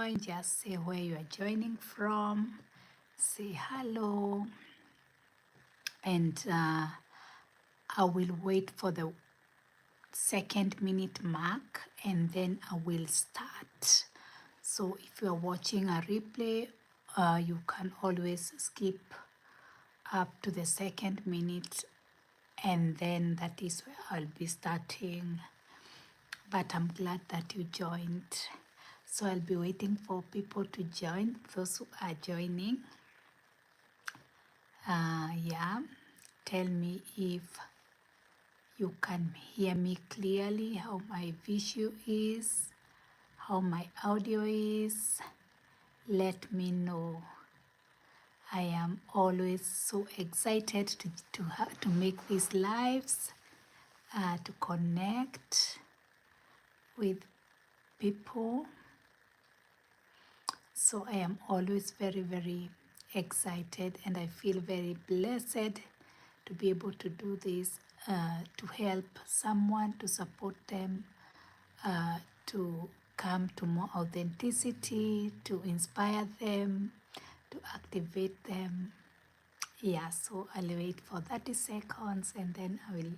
join, just say where you are joining from, say hello, and I will wait for the second minute mark and then I will start. So if you are watching a replay, you can always skip up to the second minute and then that is where I'll be starting. But I'm glad that you joined. So I'll be waiting for people to join, those who are joining. Yeah, tell me if you can hear me clearly, how my visual is, how my audio is. Let me know. I am always so excited to make these lives, to connect with people. So I am always very, very excited and I feel very blessed to be able to do this, to help someone, to support them, to come to more authenticity, to inspire them, to activate them. Yeah, so I'll wait for 30 seconds and then I will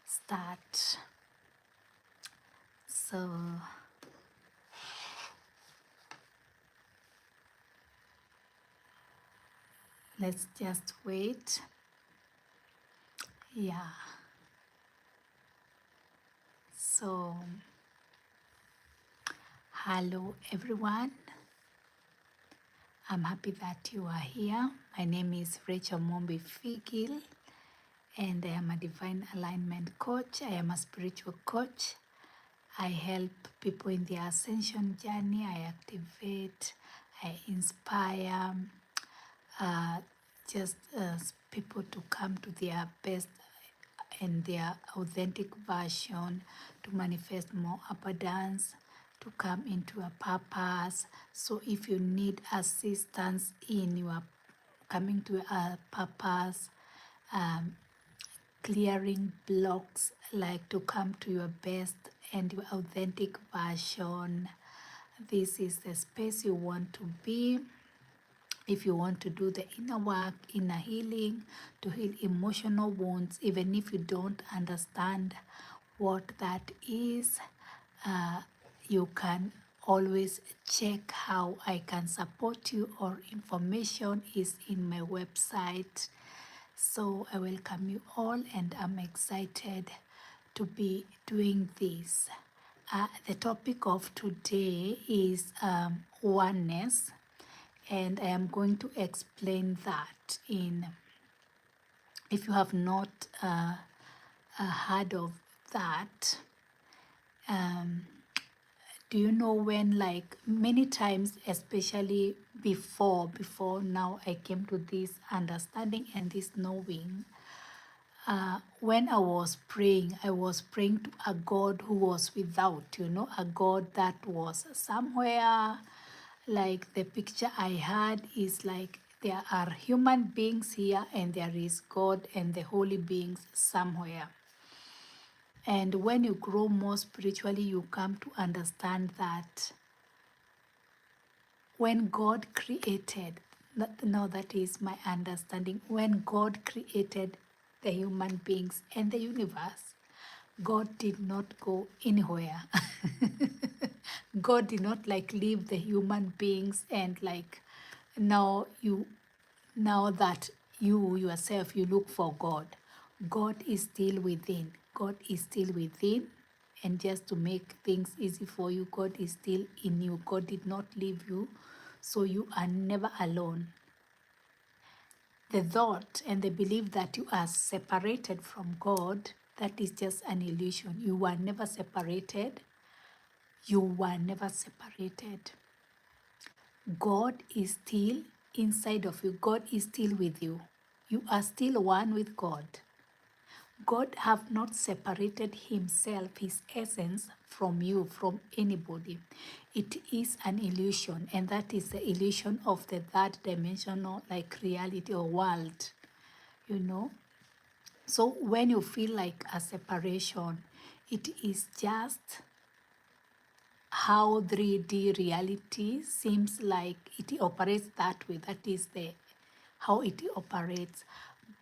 start. So let's just wait. Yeah. So, hello everyone. I'm happy that you are here. My name is Rachel Mombi Figil and I am a divine alignment coach. I am a spiritual coach. I help people in their ascension journey. I activate, I inspire people to come to their best and their authentic version, to manifest more abundance, to come into a purpose. So if you need assistance in your coming to a purpose, clearing blocks, like to come to your best and your authentic version, this is the space you want to be. If you want to do the inner work, inner healing, to heal emotional wounds, even if you don't understand what that is, you can always check how I can support you, or information is in my website. So I welcome you all and I'm excited to be doing this. The topic of today is oneness, and I am going to explain that if you have not heard of that. Do you know when, like many times, especially before now I came to this understanding and this knowing, when I was praying to a God who was without, a God that was somewhere. Like the picture I had is like there are human beings here and there is God and the holy beings somewhere. And when you grow more spiritually, you come to understand that when God created, that is my understanding, when God created the human beings and the universe, God did not go anywhere. God did not like leave the human beings and like now that you yourself you look for God. God is still within. God is still within. And just to make things easy for you, God is still in you. God did not leave you. So you are never alone. The thought and the belief that you are separated from God, that is just an illusion. You were never separated. You were never separated. God is still inside of you. God is still with you. You are still one with God. God have not separated himself, his essence, from you, from anybody. It is an illusion, and that is the illusion of the third dimensional, like reality or world, So when you feel like a separation, it is just how 3D reality seems like it operates that way. That is the how it operates.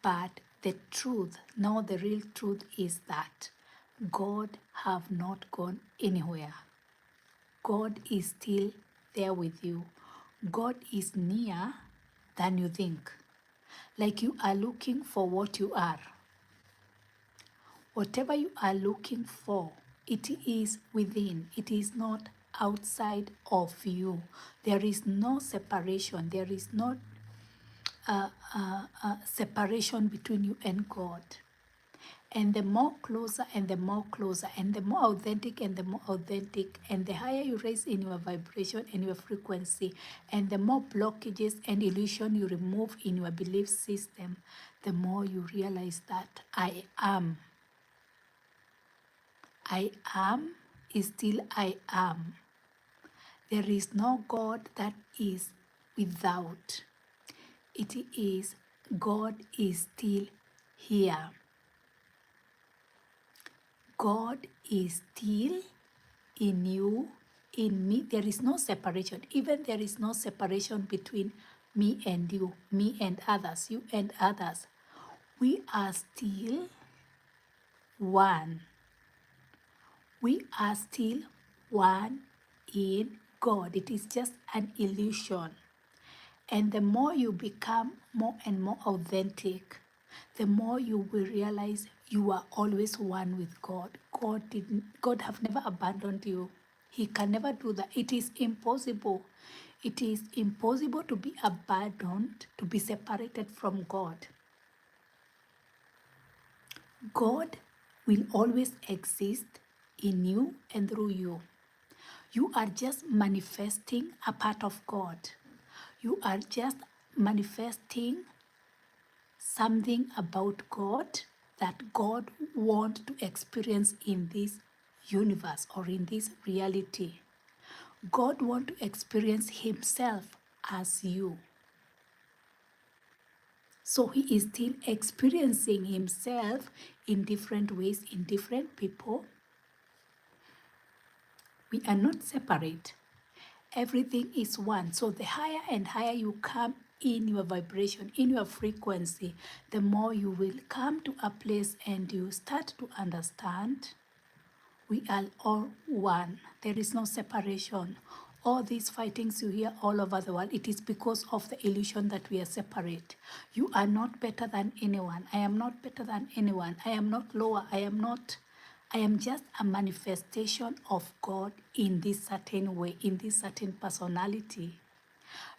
But the truth, now the real truth is that God have not gone anywhere. God is still there with you. God is near than you think. Like you are looking for what you are. Whatever you are looking for, it is within. It is not outside of you. There is no separation. There is no separation between you and God. And the more closer and the more closer and the more authentic and the more authentic and the higher you raise in your vibration and your frequency and the more blockages and illusion you remove in your belief system, the more you realize that I am is still I am. There is no God that is without. It is God is still here. God is still in you, in me. There is no separation. Even there is no separation between me and you, me and others, you and others. We are still one. We are still one in God. It is just an illusion. And the more you become more and more authentic, the more you will realize you are always one with God. God have never abandoned you. He can never do that. It is impossible. It is impossible to be abandoned, to be separated from God. God will always exist in you and through you. You are just manifesting a part of God. You are just manifesting something about God that God wants to experience in this universe or in this reality. God wants to experience himself as you. So he is still experiencing himself in different ways, in different people. We are not separate. Everything is one. So the higher and higher you come in your vibration, in your frequency, the more you will come to a place and you start to understand we are all one. There is no separation. All these fightings you hear all over the world, it is because of the illusion that we are separate. You are not better than anyone. I am not better than anyone. I am not lower. I am just a manifestation of God in this certain way, in this certain personality.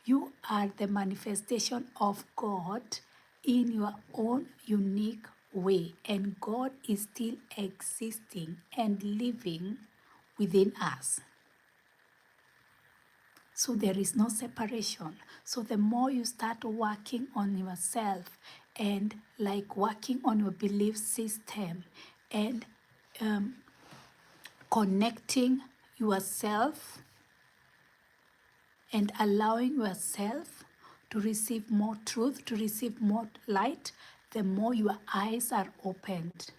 You are the manifestation of God in your own unique way, and God is still existing and living within us. So there is no separation. So the more you start working on yourself and like working on your belief system and connecting yourself and allowing yourself to receive more truth, to receive more light, the more your eyes are opened,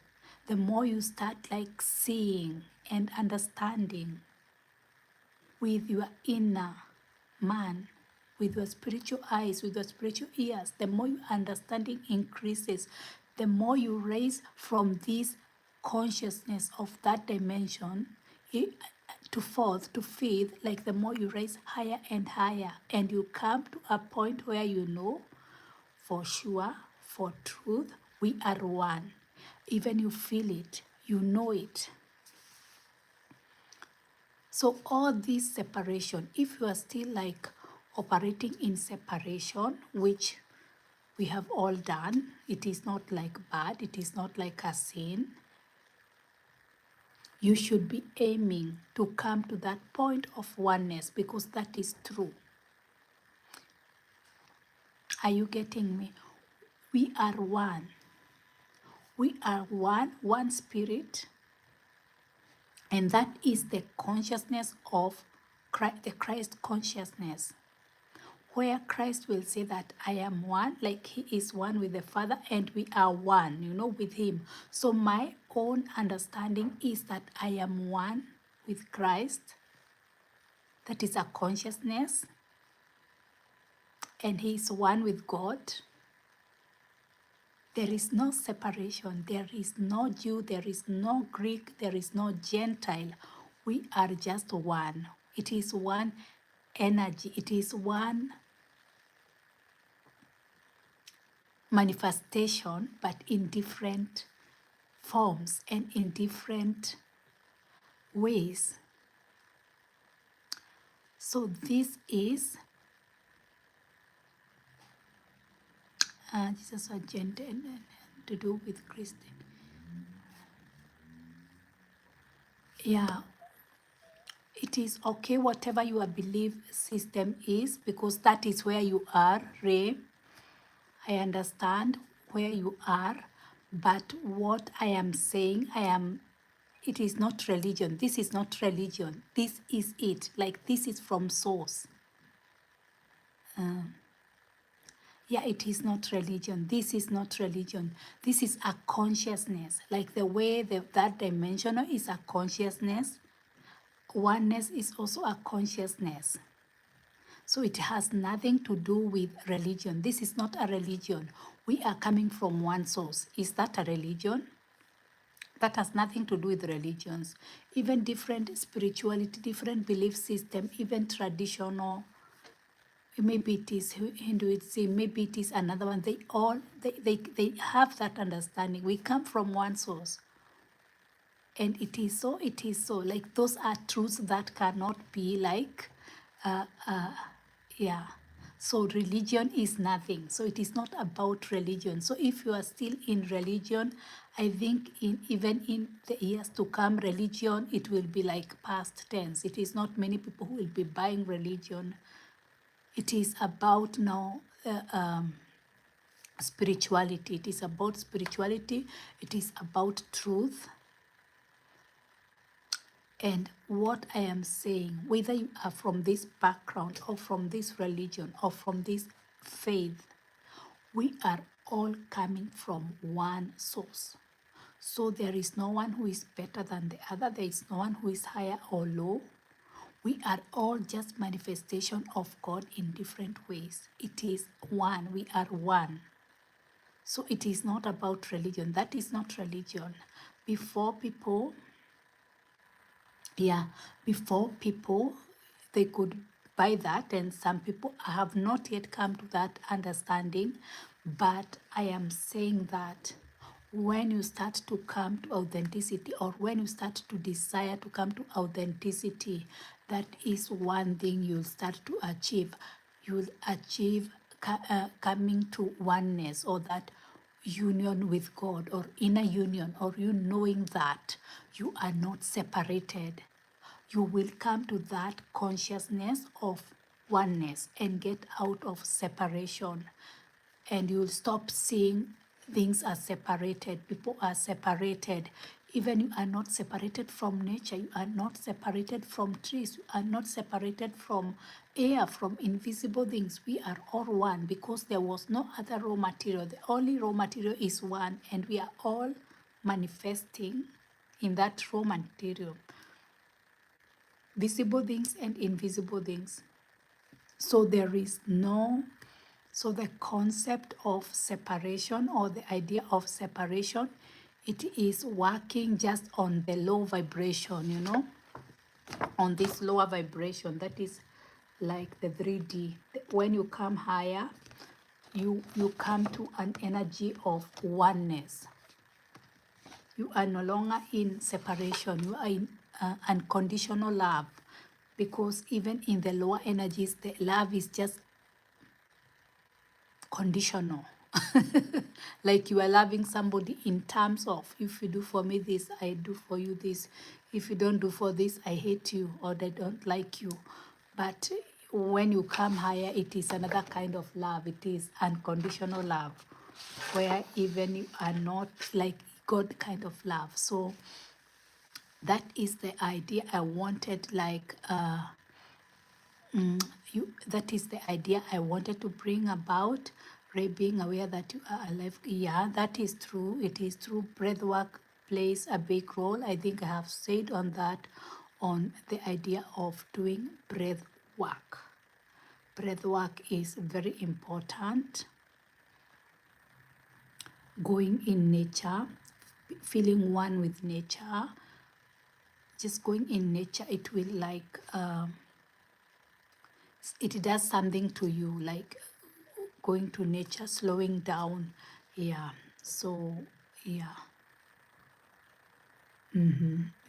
the more you start like seeing and understanding with your inner man, with your spiritual eyes, with your spiritual ears. The more your understanding increases, the more you raise from this consciousness of that dimension to forth, to feed, like the more you raise higher and higher, and you come to a point where you know for sure, for truth, we are one. Even you feel it, you know it. So all this separation, if you are still like operating in separation, which we have all done, it is not like bad, it is not like a sin. You should be aiming to come to that point of oneness because that is true. Are you getting me? We are one. We are one spirit, and that is the consciousness of Christ, the Christ consciousness, where Christ will say that I am one, like he is one with the Father, and we are one, with him. So my own understanding is that I am one with Christ, That is a consciousness, and he is one with God. There is no separation. There is no Jew. There is no Greek. There is no Gentile. We are just one. It is one energy. It is one manifestation, but in different forms and in different ways. So this is Jesus' agenda and to do with Christian. Yeah, it is okay whatever your belief system is, because that is where you are, Ray. I understand where you are, but what I am saying, it is not religion. This is not religion. This is it. Like, this is from source. Yeah, it is not religion. This is not religion. This is a consciousness. Like the way that dimensional is a consciousness, oneness is also a consciousness. So it has nothing to do with religion. This is not a religion. We are coming from one source. Is that a religion? That has nothing to do with religions. Even different spirituality, different belief system, even traditional, maybe it is Hinduism, maybe it is another one. They have that understanding. We come from one source. And it is so, it is so. Like, those are truths that cannot be like, yeah. So religion is nothing. So it is not about religion. So if you are still in religion, I think even in the years to come, religion, it will be like past tense. It is not many people who will be buying religion. It is about now spirituality. It is about spirituality. It is about truth. And what I am saying, whether you are from this background or from this religion or from this faith, we are all coming from one source. So there is no one who is better than the other. There is no one who is higher or low. We are all just manifestation of God in different ways. It is one. We are one. So it is not about religion. That is not religion. Before people, they could buy that, and some people have not yet come to that understanding. But I am saying that when you start to come to authenticity, or when you start to desire to come to authenticity, that is one thing you'll start to achieve. You'll achieve coming to oneness, or that union with God, or inner union, or you knowing that you are not separated. You will come to that consciousness of oneness and get out of separation. And you'll stop seeing things as separated. People are separated. Even you are not separated from nature. You are not separated from trees. You are not separated from air, from invisible things. We are all one, because there was no other raw material. The only raw material is one, and we are all manifesting in that raw material. Visible things and invisible things. So there is no, so the concept of separation, or the idea of separation, it is working just on the low vibration, you know, on this lower vibration. That is like the 3D. When you come higher, you come to an energy of oneness. You are no longer in separation. You are in unconditional love, because even in the lower energies, the love is just conditional. Like, you are loving somebody in terms of, if you do for me this, I do for you this. If you don't do for this, I hate you, or they don't like you. But when you come higher, it is another kind of love. It is unconditional love, where even you are not like God kind of love. So that is the idea I wanted, like that is the idea I wanted to bring about. Ray, being aware that you are alive. Yeah, that is true. It is true. Breathwork plays a big role. I think I have said on that on the idea of doing breath work. Breath work is very important. Going in nature, feeling one with nature, just going in nature, it will like, it does something to you, like going to nature, slowing down. Yeah. So, yeah.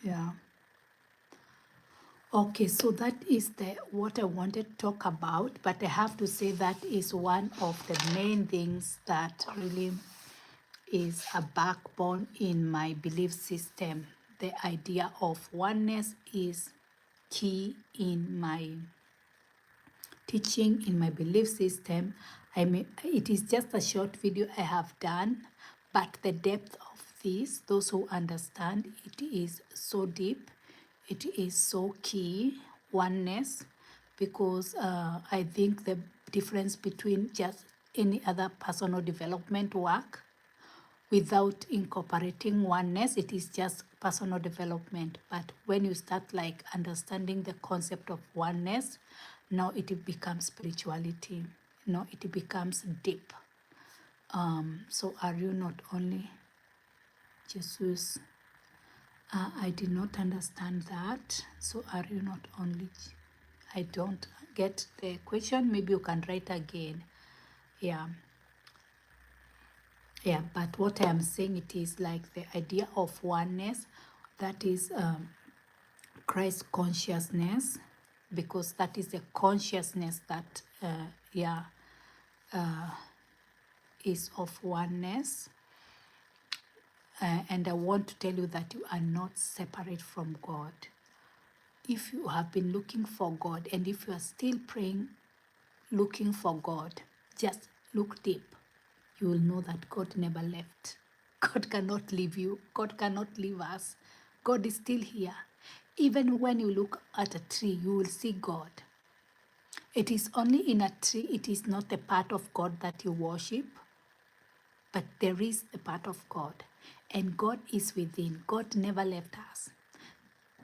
Yeah. Okay, so that is what I wanted to talk about, but I have to say that is one of the main things that really is a backbone in my belief system. The idea of oneness is key in my teaching, in my belief system. I mean, it is just a short video I have done, but the depth of this, those who understand, it is so deep, it is so key, oneness, because I think the difference between just any other personal development work without incorporating oneness, it is just personal development. But when you start like understanding the concept of oneness, now it becomes spirituality. Now it becomes deep. So are you not only Jesus? I did not understand that. So are you not only? I don't get the question. Maybe you can write again. Yeah. Yeah, but what I am saying, it is like the idea of oneness, that is Christ consciousness, because that is the consciousness that, is of oneness. And I want to tell you that you are not separate from God. If you have been looking for God, and if you are still praying, looking for God, just look deep. You will know that God never left. God cannot leave you. God cannot leave us. God is still here. Even when you look at a tree, you will see God. It is only in a tree, it is not a part of God that you worship, but there is a part of God. And God is within. God never left us.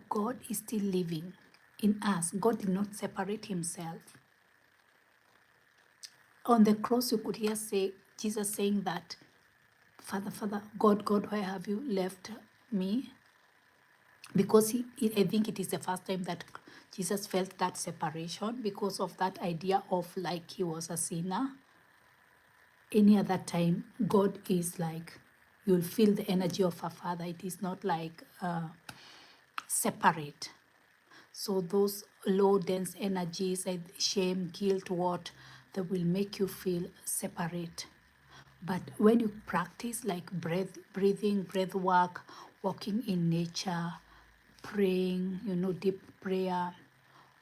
God is still living in us. God did not separate himself. On the cross, you could hear Jesus saying that, Father, Father, God, God, why have you left me? Because I think it is the first time that Jesus felt that separation because of that idea of like he was a sinner. Any other time, God is like, you'll feel the energy of a father. It is not like separate. So those low dense energies, like shame, guilt, what, that will make you feel separate. But when you practice like breathing, breath work, walking in nature, praying, deep prayer,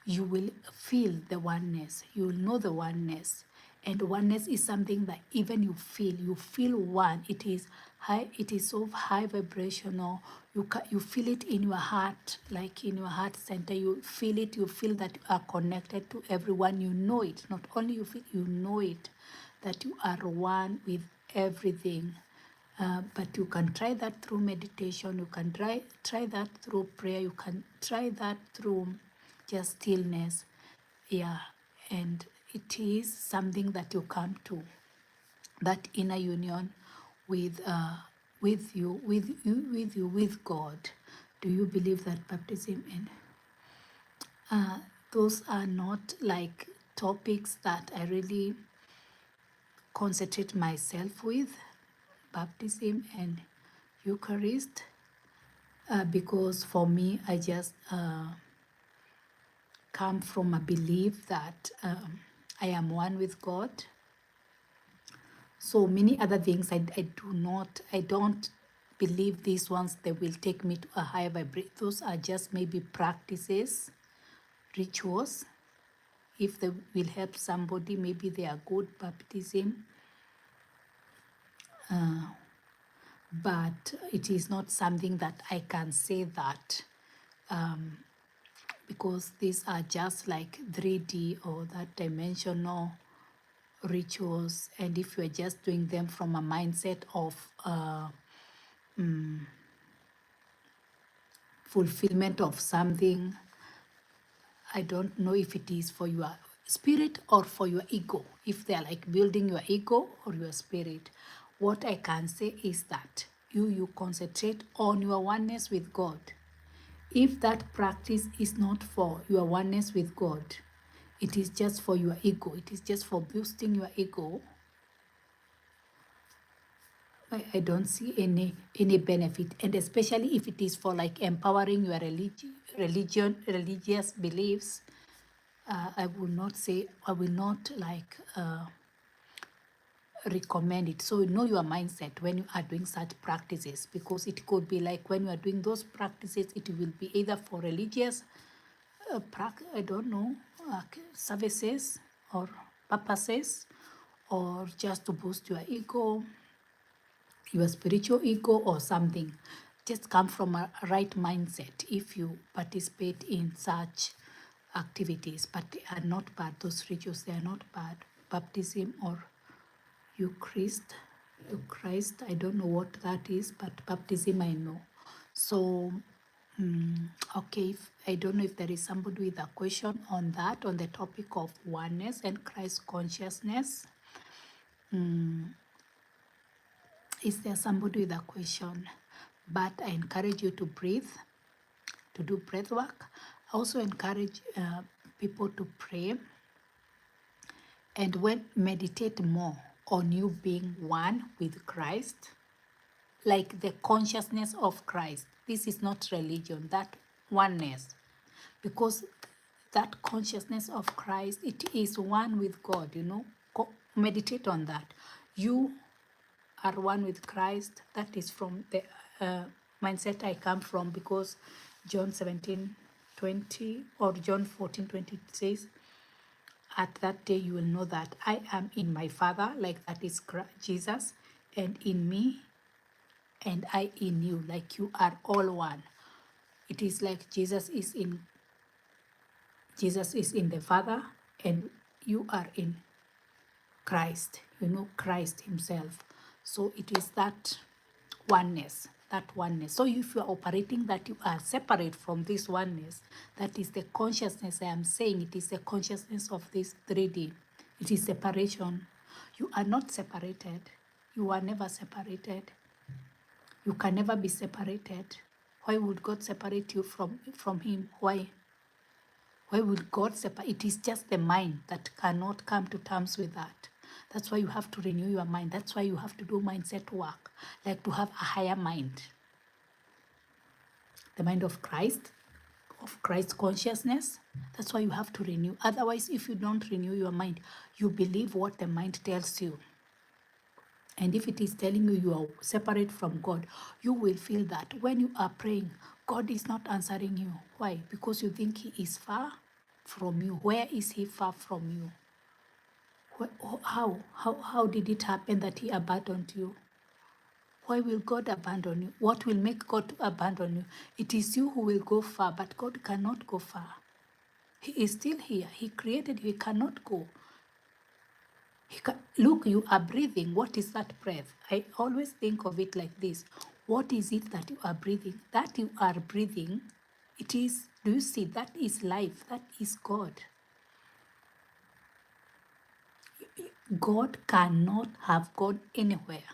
you will feel the oneness. You will know the oneness. And oneness is something that even you feel one. It is high, it is so high vibrational. You feel it in your heart, like in your heart center. You feel it, you feel that you are connected to everyone. You know it. Not only you feel, you know it, that you are one with everything. But you can try that through meditation. You can try that through prayer. You can try that through just stillness. Yeah, and it is something that you come to, that inner union with with God. Do you believe that baptism and those are not like topics that I really concentrate myself with, baptism and Eucharist, because for me, I just come from a belief that I am one with God. So many other things I don't believe these ones, they will take me to a higher vibration. Those are just maybe practices, rituals. If they will help somebody, maybe they are good, baptism. But it is not something that I can say that because these are just like 3D or that dimensional rituals. And if you're just doing them from a mindset of fulfillment of something. I don't know if it is for your spirit or for your ego, if they're like building your ego or your spirit. What I can say is that you concentrate on your oneness with God. If that practice is not for your oneness with God, it is just for your ego, it is just for boosting your ego, I don't see any benefit. And especially if it is for like empowering your religious beliefs, I will not say, I will not like recommend it. So know your mindset when you are doing such practices, because it could be like when you are doing those practices, it will be either for religious I don't know, services or purposes, or just to boost your ego, your spiritual ego or something. Just come from a right mindset if you participate in such activities, but they are not bad. Those rituals, they are not bad. Baptism or Eucharist, I don't know what that is, but baptism I know. So, okay, I don't know if there is somebody with a question on that, on the topic of oneness and Christ consciousness. Is there somebody with a question? But I encourage you to breathe, to do breath work. I also encourage people to pray and when meditate more on you being one with Christ, like the consciousness of Christ. This is not religion, that oneness, because that consciousness of Christ, it is one with God, you know. Meditate on that. You are one with Christ. That is from the mindset I come from, because John 17:20 or John 14:20 says, at that day you will know that I am in my Father, like that is Jesus, and in me, and I in you, like you are all one. It is like Jesus is in the Father, and you are in Christ, you know, Christ himself. So it is that oneness, So if you are operating that you are separate from this oneness, that is the consciousness I am saying. It is the consciousness of this 3D. It is separation. You are not separated. You are never separated. You can never be separated. Why would God separate you from him? Why? Why would God separate? It is just the mind that cannot come to terms with that. That's why you have to renew your mind. That's why you have to do mindset work, like to have a higher mind. The mind of Christ consciousness. That's why you have to renew. Otherwise, if you don't renew your mind, you believe what the mind tells you. And if it is telling you you are separate from God, you will feel that when you are praying, God is not answering you. Why? Because you think he is far from you. Where is he far from you? How did it happen that he abandoned you? Why will God abandon you? What will make God to abandon you? It is you who will go far, but God cannot go far. He is still here. He created you. He cannot go. Look, you are breathing. What is that breath? I always think of it like this. What is it that you are breathing? That you are breathing, it is, do you see, that is life. That is God. God cannot have gone anywhere.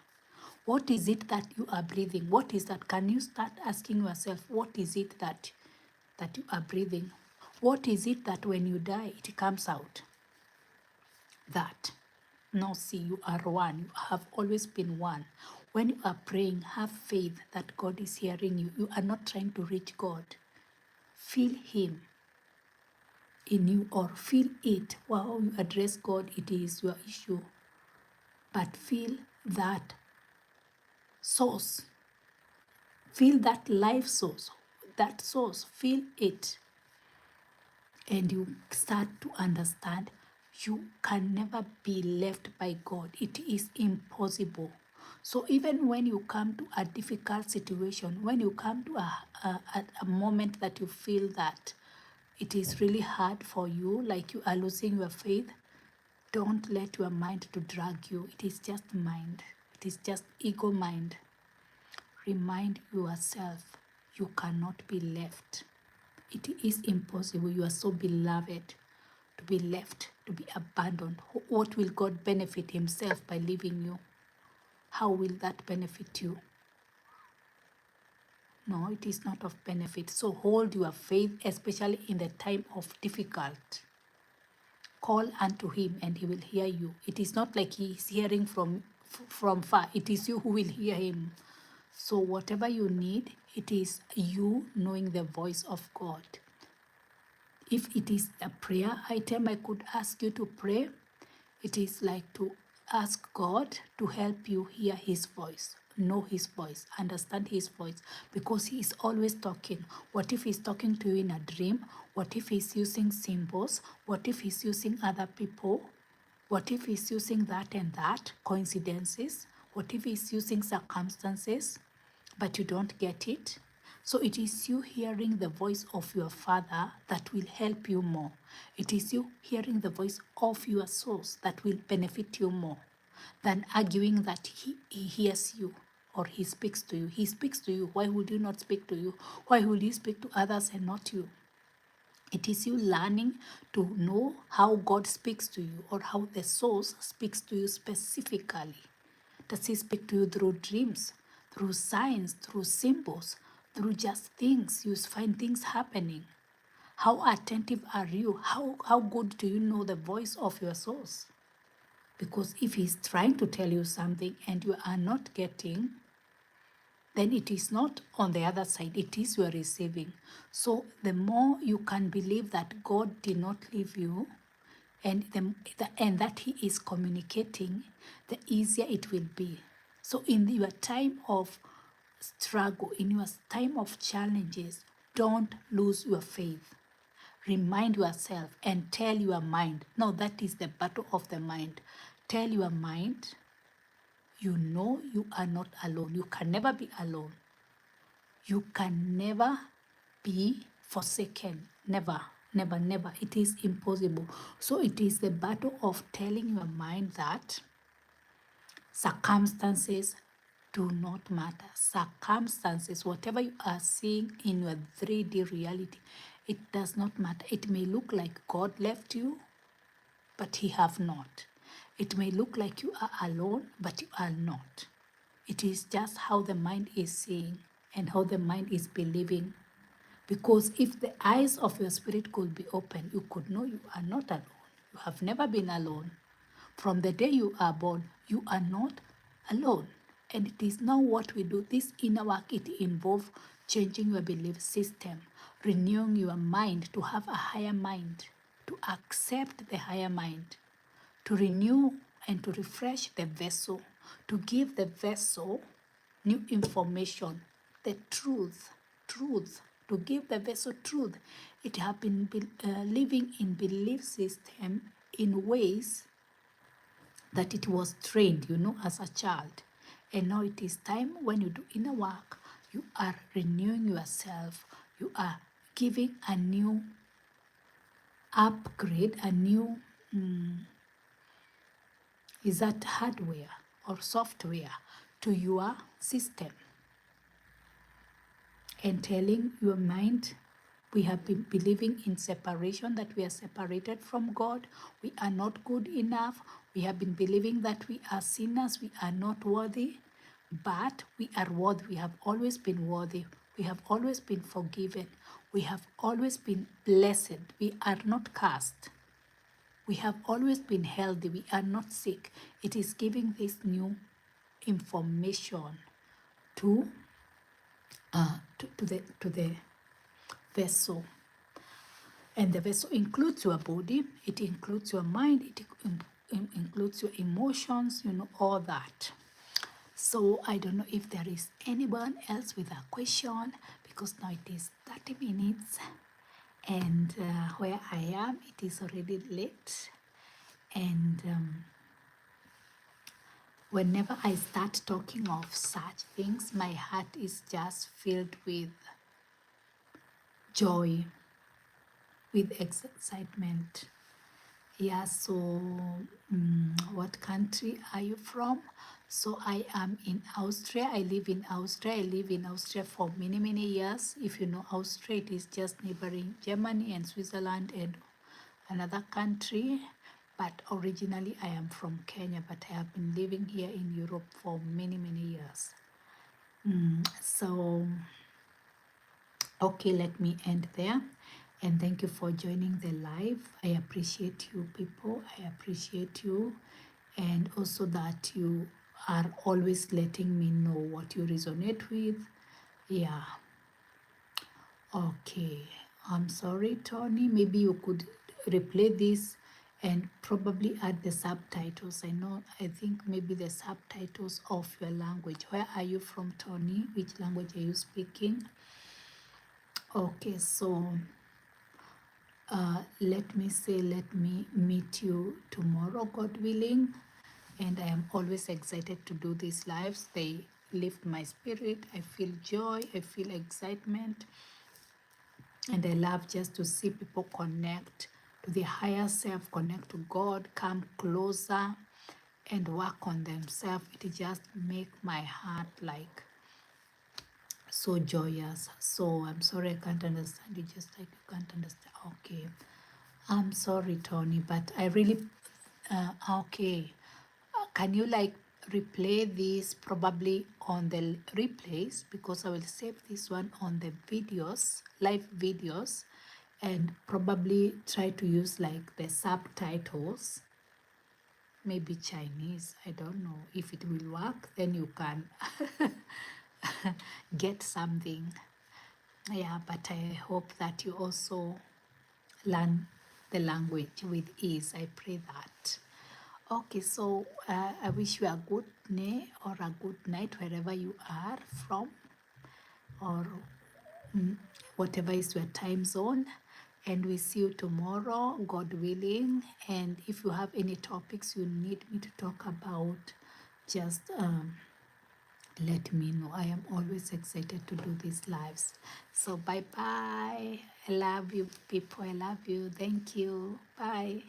What is it that you are breathing? What is that? Can you start asking yourself, what is it that you are breathing? What is it that when you die, it comes out? That. No, see, you are one. You have always been one. When you are praying, have faith that God is hearing you. You are not trying to reach God. Feel him in you, or feel it. Wow, you address God, it is your issue. But feel that source. Feel that life source. That source, feel it. And you start to understand you can never be left by God. It is impossible. So even when you come to a difficult situation, when you come to a moment that you feel that it is really hard for you, like you are losing your faith, don't let your mind to drag you. It is just mind. It is just ego mind. Remind yourself You cannot be left. It is impossible. You are so beloved to be left, to be abandoned. What will God benefit himself by leaving you? How will that benefit you? No, it is not of benefit. So hold your faith, especially in the time of difficult. Call unto him and he will hear you. It is not like he is hearing from far. It is you who will hear him. So whatever you need, it is you knowing the voice of God. If it is a prayer item, I could ask you to pray. It is like to ask God to help you hear his voice, know his voice, understand his voice, because he is always talking. What if he's talking to you in a dream? What if he's using symbols? What if he's using other people? What if he's using that and that, coincidences? What if he's using circumstances, but you don't get it? So it is you hearing the voice of your Father that will help you more. It is you hearing the voice of your source that will benefit you more than arguing that he hears you or he speaks to you. He speaks to you. Why would you not speak to you? Why would he speak to others and not you? It is you learning to know how God speaks to you or how the source speaks to you specifically. Does he speak to you through dreams, through signs, through symbols, through just things? You find things happening. How attentive are you? How good do you know the voice of your source? Because if he's trying to tell you something and you are not getting, then it is not on the other side, it is you are receiving. So the more you can believe that God did not leave you and that he is communicating, the easier it will be. So in your time of struggle, in your time of challenges, don't lose your faith. Remind yourself and tell your mind. No, that is the battle of the mind. Tell your mind, you know you are not alone. You can never be alone. You can never be forsaken. Never, never, never. It is impossible. So it is the battle of telling your mind that circumstances do not matter. Circumstances, whatever you are seeing in your 3D reality, it does not matter. It may look like God left you, but he have not. It may look like you are alone, but you are not. It is just how the mind is seeing and how the mind is believing. Because if the eyes of your spirit could be open, you could know you are not alone. You have never been alone. From the day you are born, you are not alone. And it is now what we do. This inner work, it involves changing your belief system, renewing your mind to have a higher mind, to accept the higher mind, to renew and to refresh the vessel, to give the vessel new information, the truth, to give the vessel truth. It has been living in belief system in ways that it was trained, as a child. And now it is time when you do inner work, you are renewing yourself, you are giving a new upgrade, a new is that hardware or software to your system, and telling your mind, we have been believing in separation, that we are separated from God, we are not good enough, we have been believing that we are sinners, we are not worthy, but we are worthy. We have always been worthy, we have always been forgiven, we have always been blessed, we are not cursed. We have always been healthy. We are not sick. It is giving this new information to the vessel. And the vessel includes your body. It includes your mind. It includes your emotions. All that. So I don't know if there is anyone else with a question, because now it is 30 minutes. And where I am, it is already late. And whenever I start talking of such things, my heart is just filled with joy, with excitement. Yeah, so what country are you from? So I am in Austria. I live in Austria. I live in Austria for many, many years. If you know Austria, it is just neighboring Germany and Switzerland and another country. But originally I am from Kenya, but I have been living here in Europe for many, many years. So, okay, let me end there. And thank you for joining the live. I appreciate you people. I appreciate you. And also that you are always letting me know what you resonate with. Yeah. Okay. I'm sorry, Tony. Maybe you could replay this and probably add the subtitles. I think maybe the subtitles of your language. Where are you from, Tony? Which language are you speaking? Okay, so let me meet you tomorrow, God willing. And I am always excited to do these lives. They lift my spirit. I feel joy. I feel excitement. And I love just to see people connect to the higher self, connect to God, come closer and work on themselves. It just make my heart like so joyous. So I'm sorry I can't understand you, just like you can't understand. Okay. I'm sorry, Tony, but I really, okay. Can you like replay this probably on the replays, because I will save this one on the videos, live videos, and probably try to use like the subtitles, maybe Chinese. I don't know if it will work. Then you can get something. Yeah, but I hope that you also learn the language with ease. I pray that. Okay, so I wish you a good day or a good night wherever you are from, or whatever is your time zone. And we see you tomorrow, God willing. And if you have any topics you need me to talk about, just let me know. I am always excited to do these lives. So bye bye. I love you, people. I love you. Thank you. Bye.